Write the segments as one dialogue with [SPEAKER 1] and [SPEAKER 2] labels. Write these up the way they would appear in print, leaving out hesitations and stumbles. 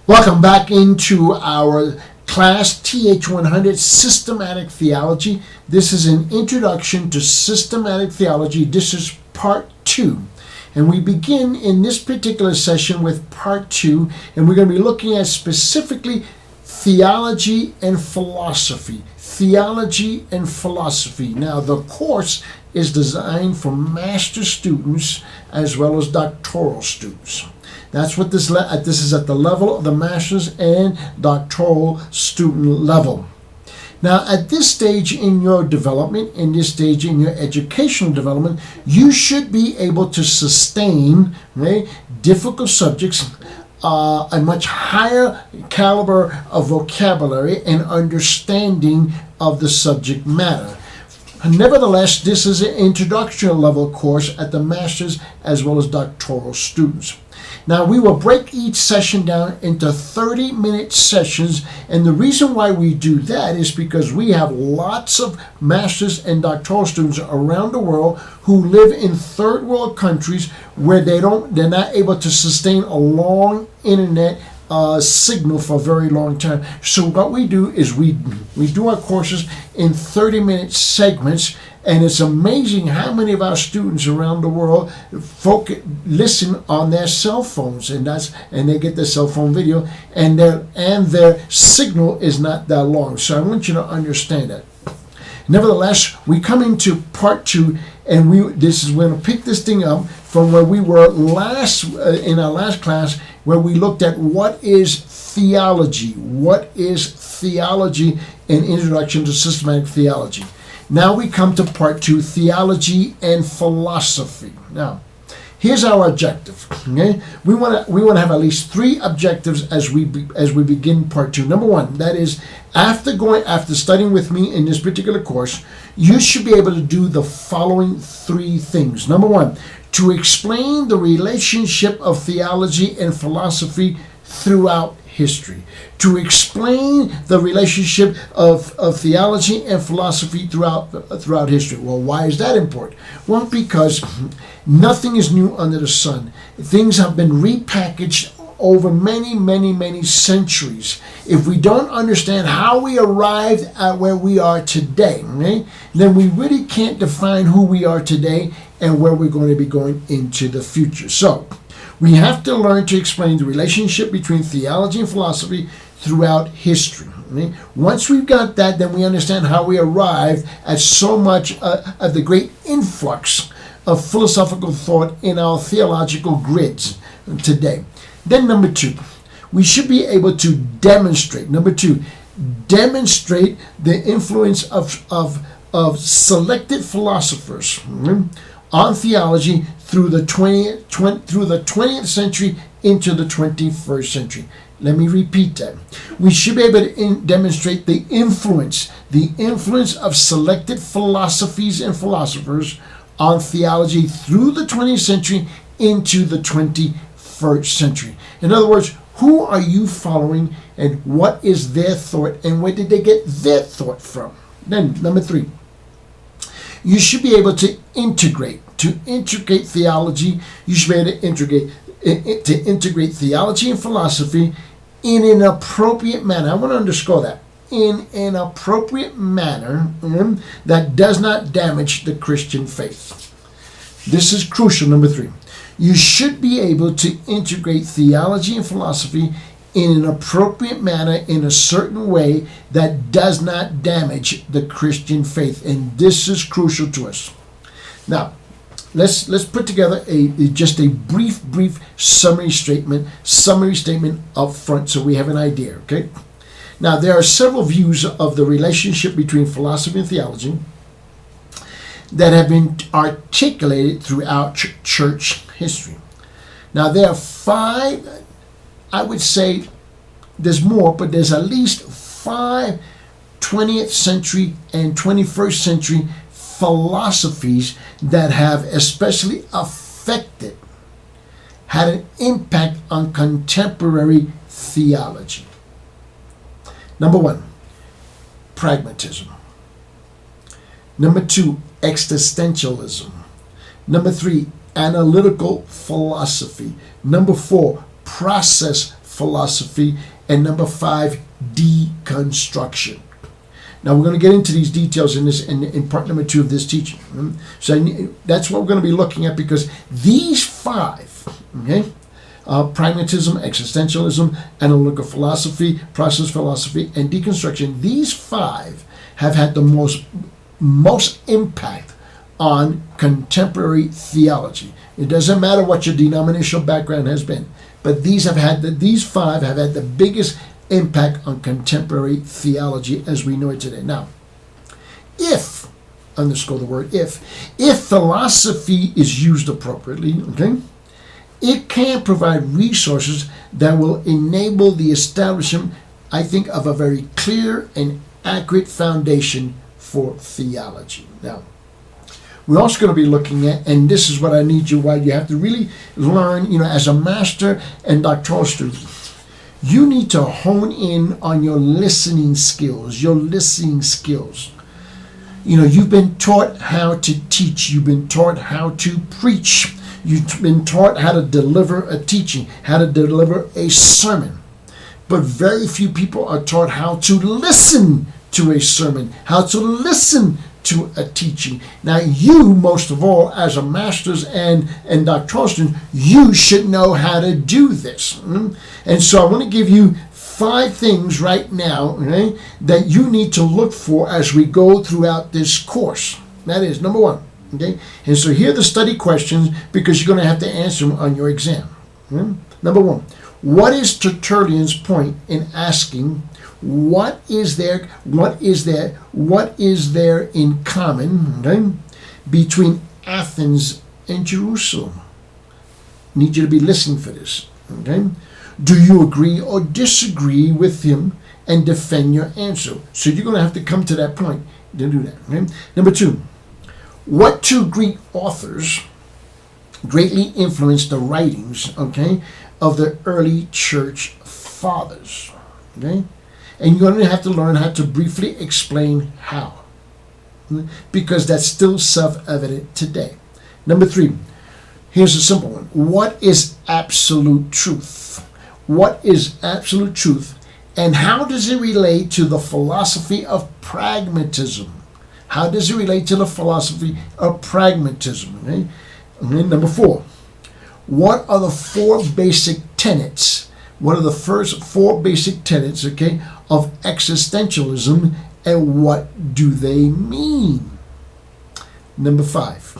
[SPEAKER 1] Welcome back into our class TH100 Systematic Theology. This is an introduction to systematic theology. This is part 2. And we begin in this particular session with part 2, and we're going to be looking at specifically theology and philosophy. Theology and philosophy. Now, the course is designed for master students as well as doctoral students. That's what this is at the level of the master's and doctoral student level. Now, at this stage in your development, in this stage in your educational development, you should be able to sustain difficult subjects, a much higher caliber of vocabulary and understanding of the subject matter. Nevertheless, this is an introductory level course at the master's as well as doctoral students. Now, we will break each session down into 30-minute sessions, and the reason why we do that is because we have lots of master's and doctoral students around the world who live in third world countries where they're not able to sustain a long internet signal for a very long time. So what we do is we do our courses in 30-minute segments, and it's amazing how many of our students around the world listen on their cell phones, and they get their cell phone video, and their signal is not that long. So I want you to understand that. Nevertheless, we come into part 2, and we're going to pick this thing up from where we were in our last class, where we looked at what is theology. What is theology? An introduction to systematic theology. Now we come to part 2, theology and philosophy. Now, here's our objective. Okay, we want to have at least 3 objectives as we begin part 2. Number 1, that is, after studying with me in this particular course, you should be able to do the following 3 things. Number 1, to explain the relationship of theology and philosophy throughout history. To explain the relationship of theology and philosophy throughout history. Well, why is that important? Well, because nothing is new under the sun. Things have been repackaged over many centuries. If we don't understand how we arrived at where we are today, then we really can't define who we are today and where we're going to be going into the future. So, we have to learn to explain the relationship between theology and philosophy throughout history. Once we've got that, then we understand how we arrived at so much of the great influx of philosophical thought in our theological grids today. Then number 2, we should be able to demonstrate. Number 2, demonstrate the influence of selected philosophers on theology through the 20th century into the 21st century. Let me repeat that. We should be able to demonstrate the influence of selected philosophies and philosophers on theology through the 20th century into the 21st century. In other words, who are you following, and what is their thought, and where did they get their thought from? Then, number 3, you should be able to integrate theology. You should be able to integrate theology and philosophy in an appropriate manner. I want to underscore that. In an appropriate manner that does not damage the Christian faith. This is crucial, number 3. You should be able to integrate theology and philosophy in an appropriate manner, in a certain way that does not damage the Christian faith. And this is crucial to us. Now, let's put together just a brief summary statement up front so we have an idea, okay? Now, there are several views of the relationship between philosophy and theology that have been articulated throughout church history. Now, there are 5, I would say there's more, but there's at least 5 20th century and 21st century philosophies that have especially had an impact on contemporary theology. Number 1, pragmatism. Number 2, existentialism. Number 3, analytical philosophy. Number 4, process philosophy, and number 5, deconstruction. Now we're going to get into these details in part number 2 of this teaching. So that's what we're going to be looking at, because these 5, okay, pragmatism, existentialism, analytical philosophy, process philosophy, and deconstruction, these 5 have had the most impact on contemporary theology. It doesn't matter what your denominational background has been, but these 5 have had the biggest impact on contemporary theology as we know it today. Now, underscore the word if philosophy is used appropriately, okay, it can provide resources that will enable the establishment, I think, of a very clear and accurate foundation for theology. Now, we're also going to be looking at, and this is what I need you, why you have to really learn, as a master and doctoral student, you need to hone in on your listening skills, You've been taught how to teach. You've been taught how to preach. You've been taught how to deliver a teaching, how to deliver a sermon. But very few people are taught how to listen to a sermon, how to listen to a teaching. Now, you, most of all, as a master's and doctoral student, you should know how to do this. And so I want to give you 5 things right now, okay, that you need to look for as we go throughout this course. That is, number 1, okay? And so here are the study questions, because you're going to have to answer them on your exam. Number 1, what is Tertullian's point in asking, what is there in common, okay, between Athens and Jerusalem? Need you to be listening for this, okay? Do you agree or disagree with him, and defend your answer? So you're going to have to come to that point to do that, okay? Number 2, what 2 Greek authors greatly influenced the writings, okay, of the early church fathers, okay? And you're going to have to learn how to briefly explain how, because that's still self-evident today. Number 3, here's a simple one. What is absolute truth? What is absolute truth, and how does it relate to the philosophy of pragmatism? How does it relate to the philosophy of pragmatism? Okay? And then number 4, what are the 4 basic tenets? What are the first 4 basic tenets, okay, of existentialism, and what do they mean? Number 5,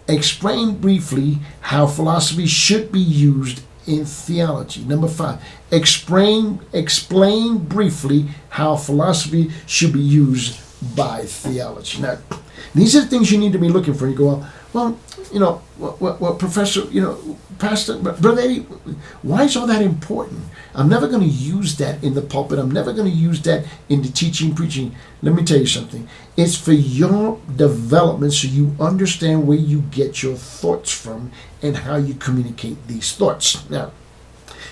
[SPEAKER 1] explain briefly how philosophy should be used in theology. Number 5, explain briefly how philosophy should be used by theology. Now, these are the things you need to be looking for. You go, well, Professor, Pastor, Brother Eddie, why is all that important? I'm never going to use that in the pulpit. I'm never going to use that in the teaching, preaching. Let me tell you something. It's for your development, so you understand where you get your thoughts from and how you communicate these thoughts. Now,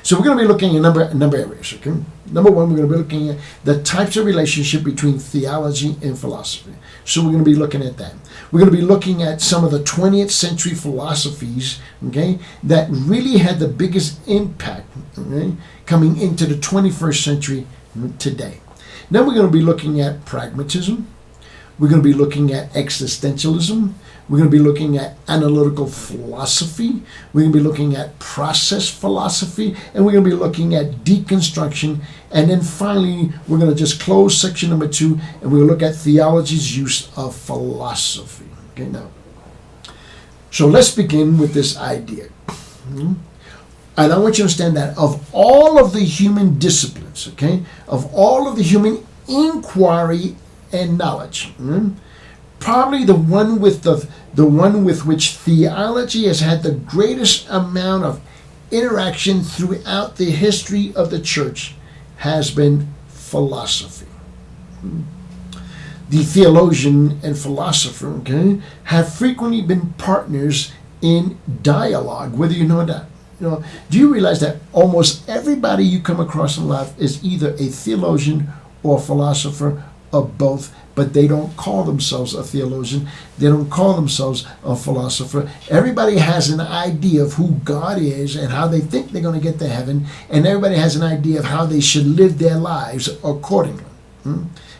[SPEAKER 1] so we're going to be looking at a number of areas, okay? Number 1, we're going to be looking at the types of relationship between theology and philosophy. So we're going to be looking at that. We're going to be looking at some of the 20th century philosophies, okay, that really had the biggest impact, okay, coming into the 21st century today. Then we're going to be looking at pragmatism. We're going to be looking at existentialism. We're going to be looking at analytical philosophy. We're going to be looking at process philosophy. And we're going to be looking at deconstruction. And then finally, we're going to just close section number 2, and we're going to look at theology's use of philosophy. Okay, now, so let's begin with this idea. And I want you to understand that of all of the human disciplines, okay, of all of the human inquiry and knowledge, probably the one with which theology has had the greatest amount of interaction throughout the history of the church has been philosophy. The theologian and philosopher, okay, have frequently been partners in dialogue, whether you know that. Do you realize that almost everybody you come across in life is either a theologian or a philosopher of both, but they don't call themselves a theologian. They don't call themselves a philosopher. Everybody has an idea of who God is and how they think they're going to get to heaven, and everybody has an idea of how they should live their lives accordingly.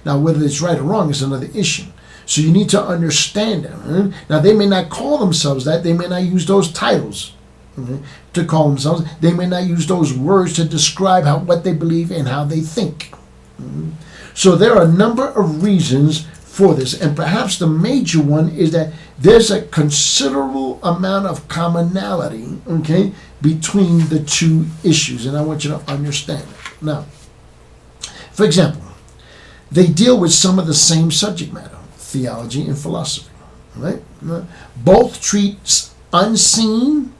[SPEAKER 1] Now, whether it's right or wrong is another issue. So you need to understand them. Now, they may not call themselves that. They may not use those titles to call themselves. They may not use those words to describe what they believe and how they think. So there are a number of reasons for this, and perhaps the major one is that there's a considerable amount of commonality, between the two issues, and I want you to understand it. Now, for example, they deal with some of the same subject matter, theology and philosophy, right? Both treat unseen,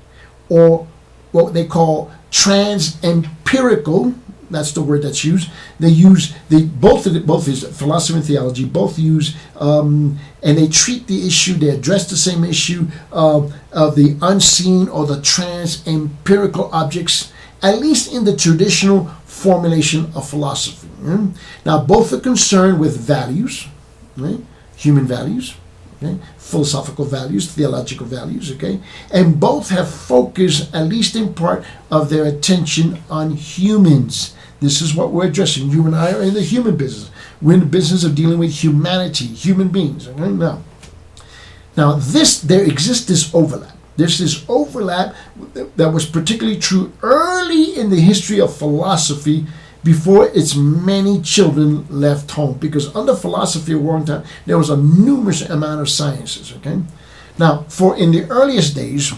[SPEAKER 1] or what they call trans-empirical. That's the word that's used. Both is philosophy and theology. Both use and they treat the issue. They address the same issue of the unseen or the trans-empirical objects, at least in the traditional formulation of philosophy. Now, both are concerned with values, right? Human values, philosophical values, theological values, and both have focused, at least in part, of their attention on humans. This is what we're addressing. You and I are in the human business. We're in the business of dealing with humanity, human beings. Now, there exists this overlap. There's this overlap that was particularly true early in the history of philosophy, before its many children left home. Because under philosophy at one time, there was a numerous amount of sciences, Now, in the earliest days,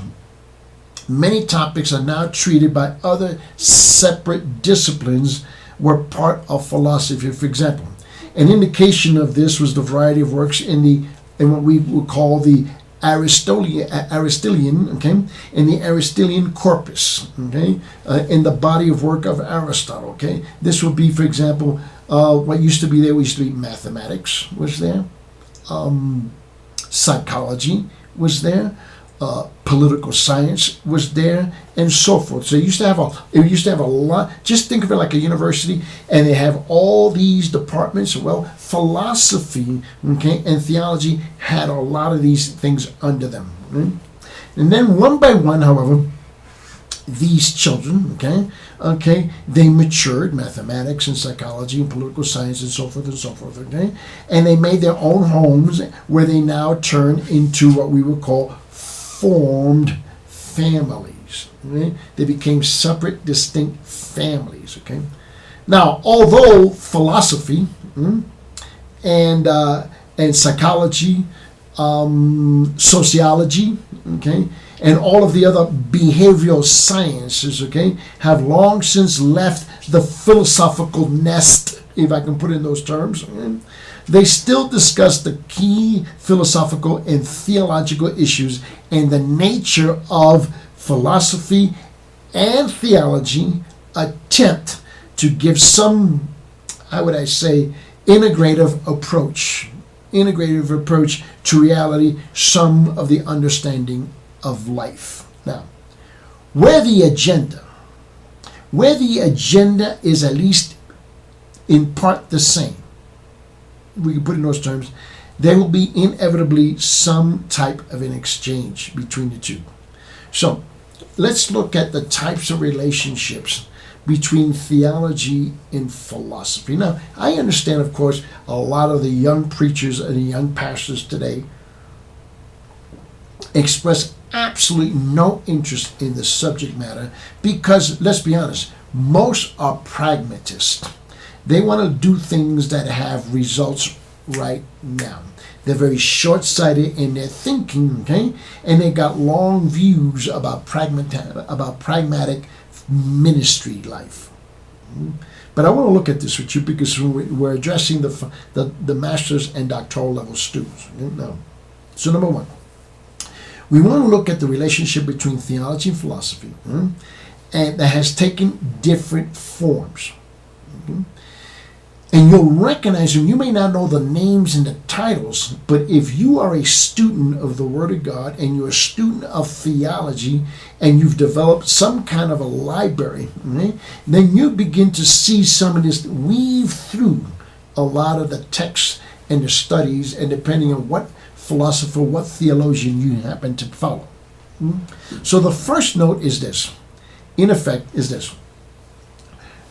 [SPEAKER 1] many topics are now treated by other separate disciplines were part of philosophy. For example, an indication of this was the variety of works in what we would call the Aristotelian, in the Aristotelian corpus, in the body of work of Aristotle, This would be, for example, what used to be there. Mathematics was there, psychology was there, political science was there, and so forth. So it used to have a lot. Just think of it like a university, and they have all these departments. Well, philosophy, and theology had a lot of these things under them. And then one by one, however, these children, they matured, mathematics and psychology and political science and so forth, and they made their own homes, where they now turn into what we would call formed families. They became separate, distinct families. Now, although philosophy and psychology, sociology, and all of the other behavioral sciences, have long since left the philosophical nest, if I can put it in those terms, they still discuss the key philosophical and theological issues, and the nature of philosophy and theology attempt to give some, how would I say, integrative approach to reality, some of the understanding of life. Now, where the agenda is at least in part the same, we can put it in those terms, there will be inevitably some type of an exchange between the two. So let's look at the types of relationships between theology and philosophy. Now, I understand, of course, a lot of the young preachers and the young pastors today express absolutely no interest in the subject matter because, let's be honest, most are pragmatists. They want to do things that have results right now. They're very short-sighted in their thinking, and they got long views about pragmatic ministry life. But I want to look at this with you because we're addressing the master's and doctoral level students. Now, so number one, we want to look at the relationship between theology and philosophy, and that has taken different forms. And you'll recognize them. You may not know the names and the titles, but if you are a student of the Word of God and you're a student of theology and you've developed some kind of a library, then you begin to see some of this weave through a lot of the texts and the studies, and depending on what philosopher, what theologian you happen to follow. So the first note is this, in effect, is this: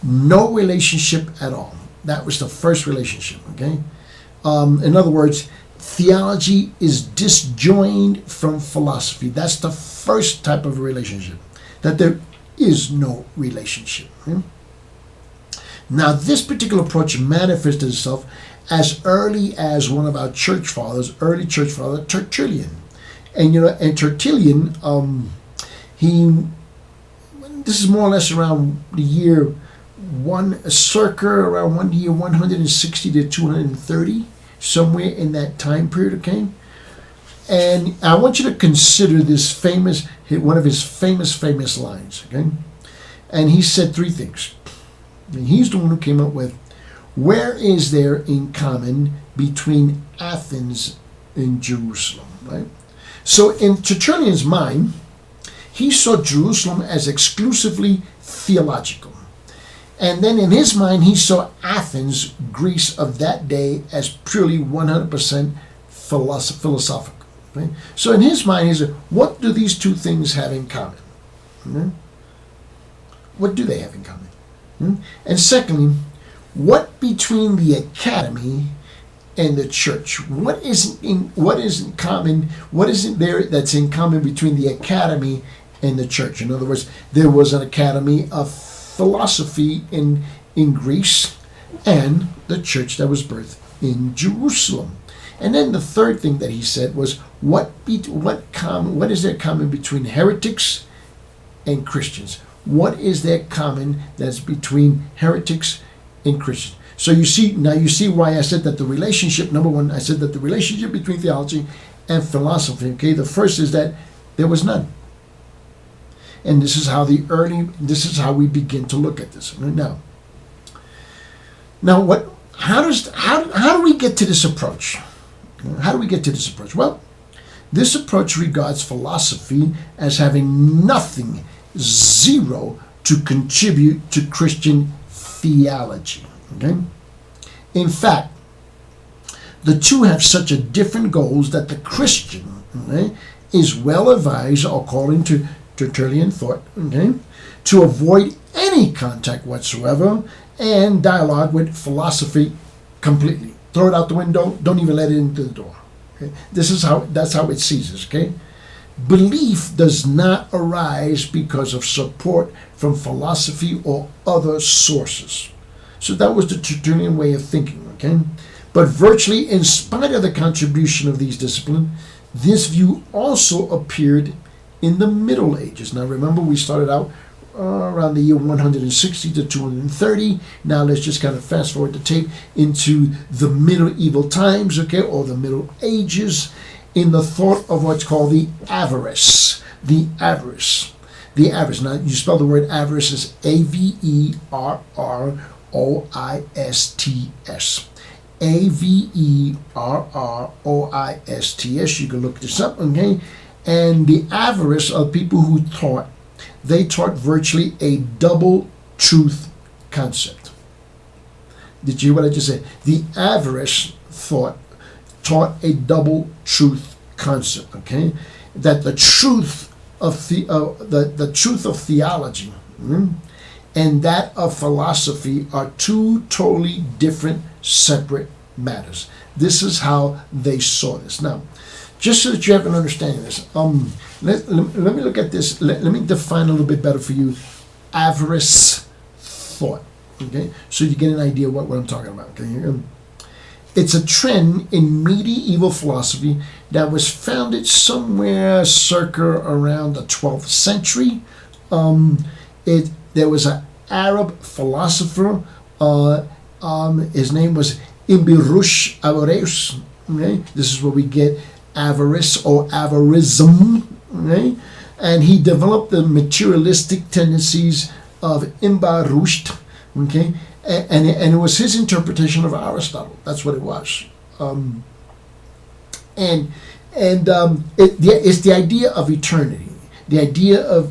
[SPEAKER 1] no relationship at all. That was the first relationship, okay? In other words, theology is disjoined from philosophy. That's the first type of relationship, that there is no relationship. Okay? Now, this particular approach manifested itself as early as one of our church fathers, early church father, Tertullian. And Tertullian, this is more or less around the year around year 160 to 230, somewhere in that time period, okay? And I want you to consider this one of his famous lines, okay? And he said three things. And he's the one who came up with, where is there in common between Athens and Jerusalem, right? So in Tertullian's mind, he saw Jerusalem as exclusively theological. And then in his mind, he saw Athens, Greece of that day, as purely 100% philosophical. Right? So in his mind, he said, what do these two things have in common? What do they have in common? And secondly, what between the academy and the church? What isn't there that's in common between the academy and the church? In other words, there was an academy of philosophy in Greece, and the church that was birthed in Jerusalem. And then the third thing that he said was, what is there common between heretics and Christians? What is there common that's between heretics and Christians? So you see why I said that the relationship, number one, I said that the relationship between theology and philosophy, okay, the first is that there was none. And this is how we begin to look at this. Now how do we get to this approach? How do we get to this approach? Well, this approach regards philosophy as having nothing, zero, to contribute to Christian theology. Okay? In fact, the two have such a different goals that the Christian, okay, is well advised, according to Tertullian thought, okay, to avoid any contact whatsoever and dialogue with philosophy completely. Throw it out the window. Don't even let it into the door. Okay? That's how it sees us. Okay, belief does not arise because of support from philosophy or other sources. So that was the Tertullian way of thinking. Okay, but virtually in spite of the contribution of these disciplines, this view also appeared in the Middle Ages. Now remember, we started out around the year 160 to 230. Now let's just kind of fast forward the tape into the medieval times, okay, or the Middle Ages, in the thought of what's called the avarice. The avarice. Now you spell the word avarice as Averroists. Averroists. You can look this up, okay? And the avarice of people who taught virtually a double truth concept. Did you hear what I just said? The avarice taught a double truth concept. Okay, that the truth of the truth of theology and that of philosophy are two totally different, separate matters. This is how they saw this. Now, just so that you have an understanding of this, let me look at this. Let me define a little bit better for you avarice thought. Okay, so you get an idea what I'm talking about. Okay, it's a trend in medieval philosophy that was founded somewhere circa around the 12th century. There was an Arab philosopher. His name was Ibn-Rushd Averroes. Okay, this is where we get avarice or avarism, right? And he developed the materialistic tendencies of Ibn Rushd, okay? And it was his interpretation of Aristotle. That's what it was. It's the idea of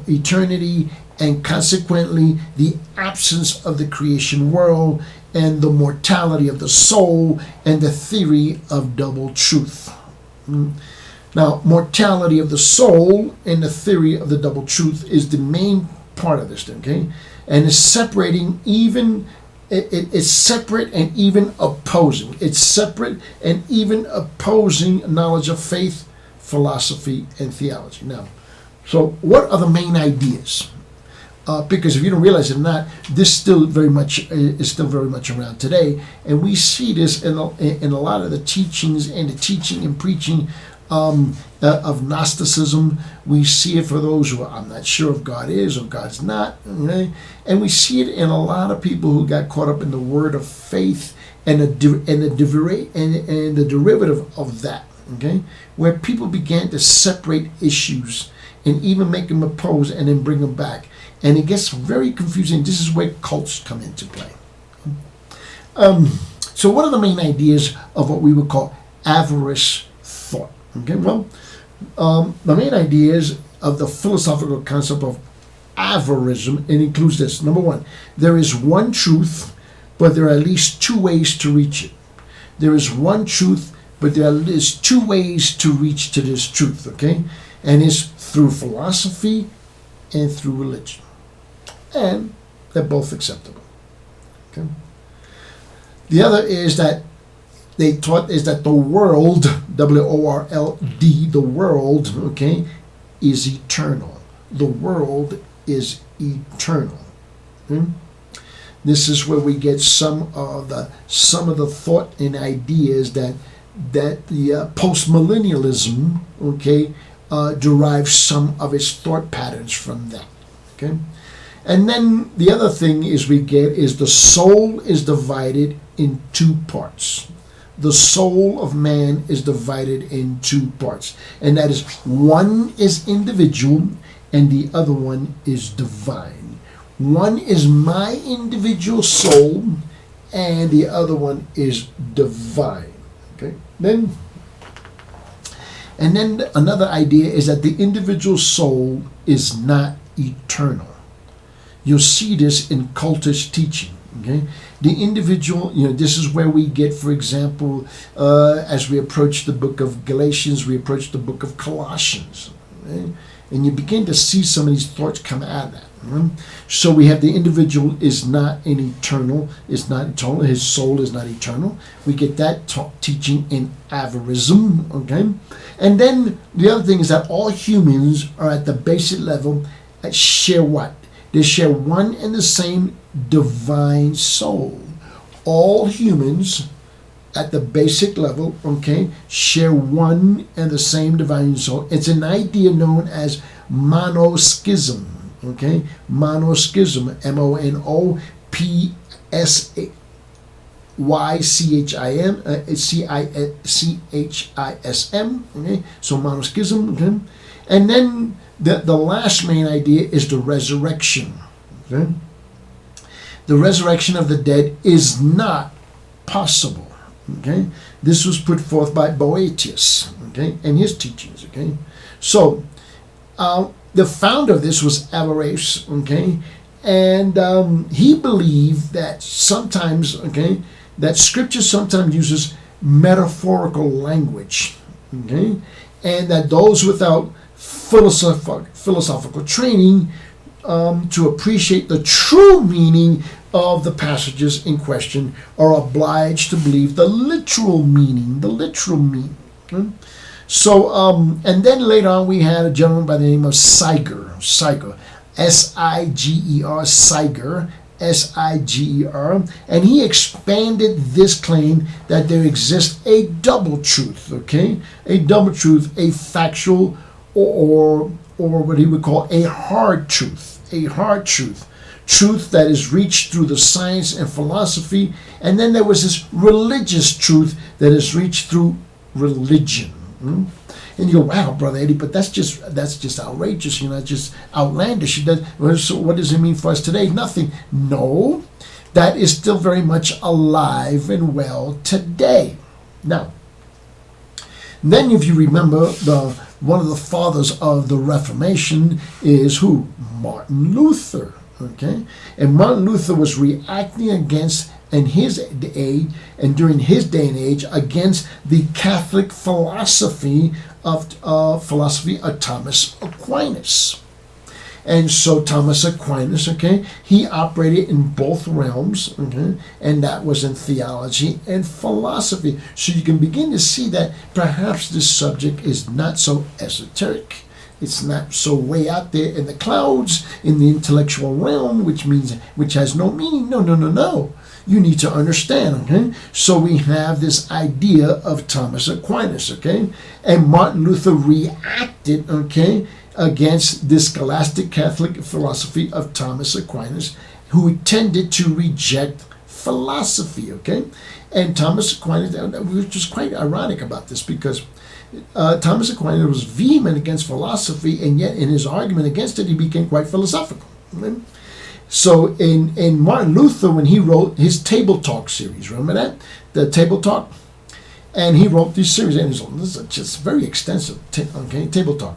[SPEAKER 1] eternity, and consequently the absence of the creation world, and the mortality of the soul, and the theory of double truth. Now, mortality of the soul and the theory of the double truth is the main part of this, okay? And it's separating even, it's separate and even opposing. It's separate and even opposing knowledge of faith, philosophy, and theology. Now, so what are the main ideas? Because if you don't realize it or not, this is still very much around today, and we see this in a lot of the teachings and the teaching and preaching of Gnosticism. We see it for those who I'm not sure if God is or God's not, okay? And we see it in a lot of people who got caught up in the word of faith and the derivative of that, okay, where people began to separate issues and even make them oppose and then bring them back. And it gets very confusing. This is where cults come into play. So what are the main ideas of what we would call avarice thought? Okay, well, the main ideas of the philosophical concept of avarism, it includes this. Number one, there is one truth, but there are at least two ways to reach it. There is one truth, but there is two ways to reach to this truth, okay? And it's through philosophy and through religion. And they're both acceptable. Okay. The other is that they taught is that the world, W-O-R-L-D, the world, okay, is eternal. The world is eternal. Okay? This is where we get some of the thought and ideas that the postmillennialism, okay, derives some of its thought patterns from that. Okay. And then the other thing is we get is the soul is divided in two parts. The soul of man is divided in two parts. And that is, one is individual and the other one is divine. One is my individual soul and the other one is divine. Okay. And then another idea is that the individual soul is not eternal. You'll see this in cultish teaching. Okay, the individual, this is where we get, for example, as we approach the book of Galatians, we approach the book of Colossians, okay? And you begin to see some of these thoughts come out of that. Right? So we have the individual is not eternal, his soul is not eternal. We get that teaching in avarism, okay? And then the other thing is that all humans are at the basic level share what? They share one and the same divine soul. All humans at the basic level, okay, share one and the same divine soul. It's an idea known as monoschism, okay? Monoschism, M-O-N-O-P-S-Y-C-H-I-M, okay? So monoschism, okay? And then the last main idea is the resurrection, okay? The resurrection of the dead is not possible, okay? This was put forth by Boetius, okay, and his teachings, okay? So, the founder of this was Avarice, okay? And he believed that sometimes, okay, that Scripture sometimes uses metaphorical language, okay? And that those without philosophical training to appreciate the true meaning of the passages in question are obliged to believe the literal meaning. Okay? So, and then later on we had a gentleman by the name of Siger, S-I-G-E-R, Siger, S-I-G-E-R, and he expanded this claim that there exists a double truth, okay? A double truth, a factual or what he would call a hard truth, truth that is reached through the science and philosophy, and then there was this religious truth that is reached through religion. And you go, wow, Brother Eddie, but that's just outrageous, just outlandish. So what does it mean for us today? Nothing. No, that is still very much alive and well today. Now, then if you remember, one of the fathers of the Reformation is who? Martin Luther. Okay, and Martin Luther was reacting against in his age and during his day and age against the Catholic philosophy of Thomas Aquinas. And so Thomas Aquinas, okay, he operated in both realms, okay, and that was in theology and philosophy. So you can begin to see that perhaps this subject is not so esoteric. It's not so way out there in the clouds, in the intellectual realm, which has no meaning. No. You need to understand, okay? So we have this idea of Thomas Aquinas, okay? And Martin Luther reacted, okay, against this scholastic Catholic philosophy of Thomas Aquinas, who tended to reject philosophy, okay? And Thomas Aquinas, which was quite ironic about this, because Thomas Aquinas was vehement against philosophy, and yet in his argument against it, he became quite philosophical. Okay? So in Martin Luther, when he wrote his Table Talk series, remember that? The Table Talk? And he wrote this series, and this is just very extensive, Table Talk.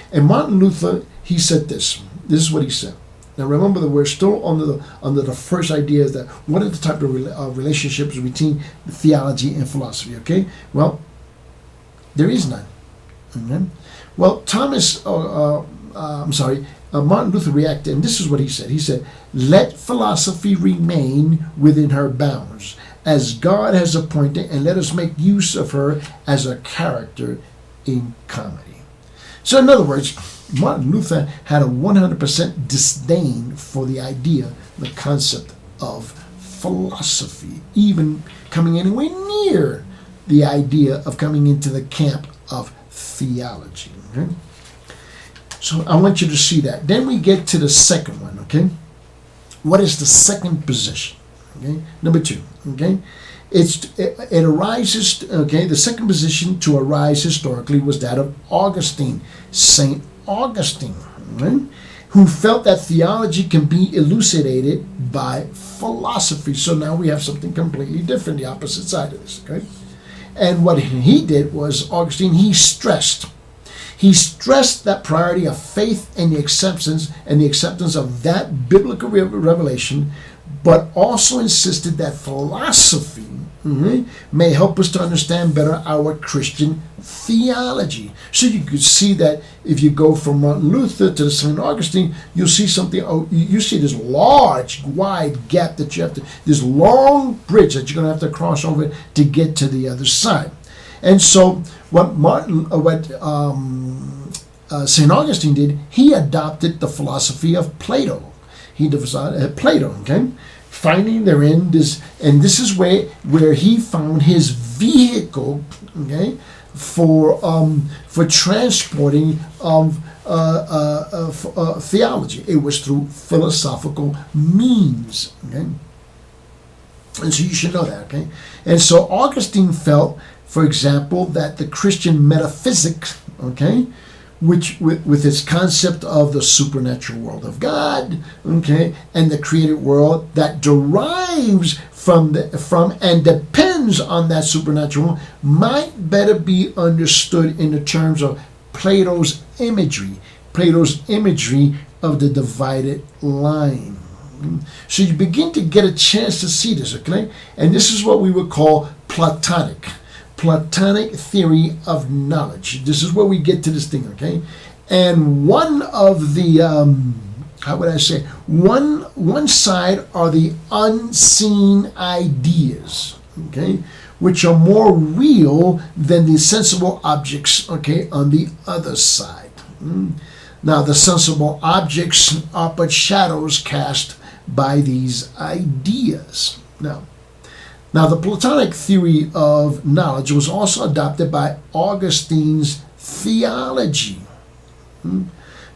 [SPEAKER 1] And Martin Luther, he said this. This is what he said. Now remember that we're still under the first idea that what are the type of relationships between theology and philosophy, okay? Well, there is none. Okay? Well, Martin Luther reacted, and this is what he said. He said, "Let philosophy remain within her bounds, as God has appointed, and let us make use of her as a character in comedy." So in other words, Martin Luther had a 100% disdain for the idea, the concept of philosophy, even coming anywhere near the idea of coming into the camp of theology. Okay? So I want you to see that. Then we get to the second one, okay? What is the second position? Okay? Number 2, okay? It arises, okay, the second position to arise historically was that of Augustine, St. Augustine, right? Who felt that theology can be elucidated by philosophy. So now we have something completely different, the opposite side of this, okay? And what he did was, Augustine, he stressed that priority of faith and the acceptance of that biblical revelation, but also insisted that philosophy may help us to understand better our Christian theology. So you could see that if you go from Martin Luther to St. Augustine, you'll see something. You see this large, wide gap that you have to, this long bridge that you're going to have to cross over to get to the other side. And so what St. Augustine did, he adopted the philosophy of Plato. He decided Plato, okay? Finding therein this, and this is where he found his vehicle, okay, for transporting theology. It was through philosophical means, okay, and so you should know that, okay. And so Augustine felt, for example, that the Christian metaphysics, okay, which with its concept of the supernatural world of God, okay, and the created world that derives from and depends on that supernatural, might better be understood in the terms of Plato's imagery of the divided line. So you begin to get a chance to see this, okay, and this is what we would call Platonic theory of knowledge. This is where we get to this thing, okay? And one of the, one side are the unseen ideas, okay, which are more real than the sensible objects, okay, on the other side. Now, the sensible objects are but shadows cast by these ideas. Now, the Platonic theory of knowledge was also adopted by Augustine's theology.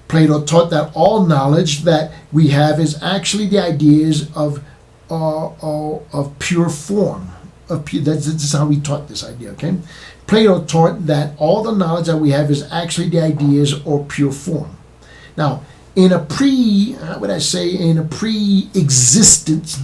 [SPEAKER 1] Plato taught that all knowledge that we have is actually the ideas of pure form. This is how he taught this idea, okay? Plato taught that all the knowledge that we have is actually the ideas or pure form. Now, in a pre-existence,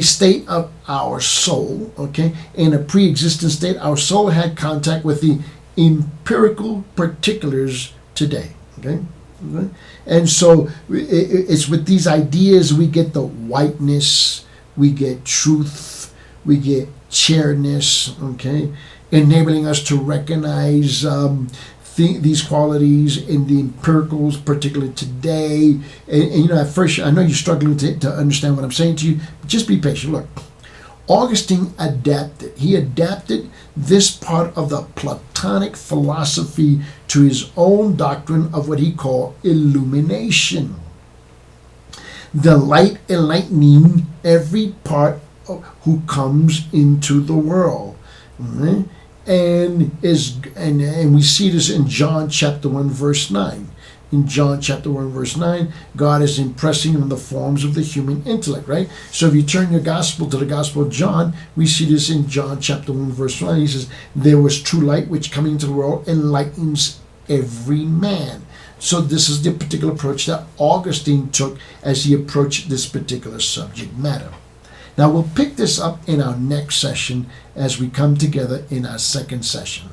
[SPEAKER 1] state of our soul, okay, in a pre-existent state, our soul had contact with the empirical particulars today, okay, Okay? And so it's with these ideas we get the whiteness, we get truth, we get chairness, okay, enabling us to recognize these qualities in the empiricals, particularly today. And at first, I know you're struggling to understand what I'm saying to you. Just be patient. Look, Augustine adapted. He adapted this part of the Platonic philosophy to his own doctrine of what he called illumination. The light enlightening every part of who comes into the world. Mm-hmm. And we see this in John chapter 1 verse 9. In John chapter 1 verse 9, God is impressing on the forms of the human intellect, right? So if you turn your gospel to the Gospel of John, we see this in John chapter 1 verse 1. He says, there was true light which coming into the world enlightens every man. So this is the particular approach that Augustine took as he approached this particular subject matter. Now we'll pick this up in our next session as we come together in our second session.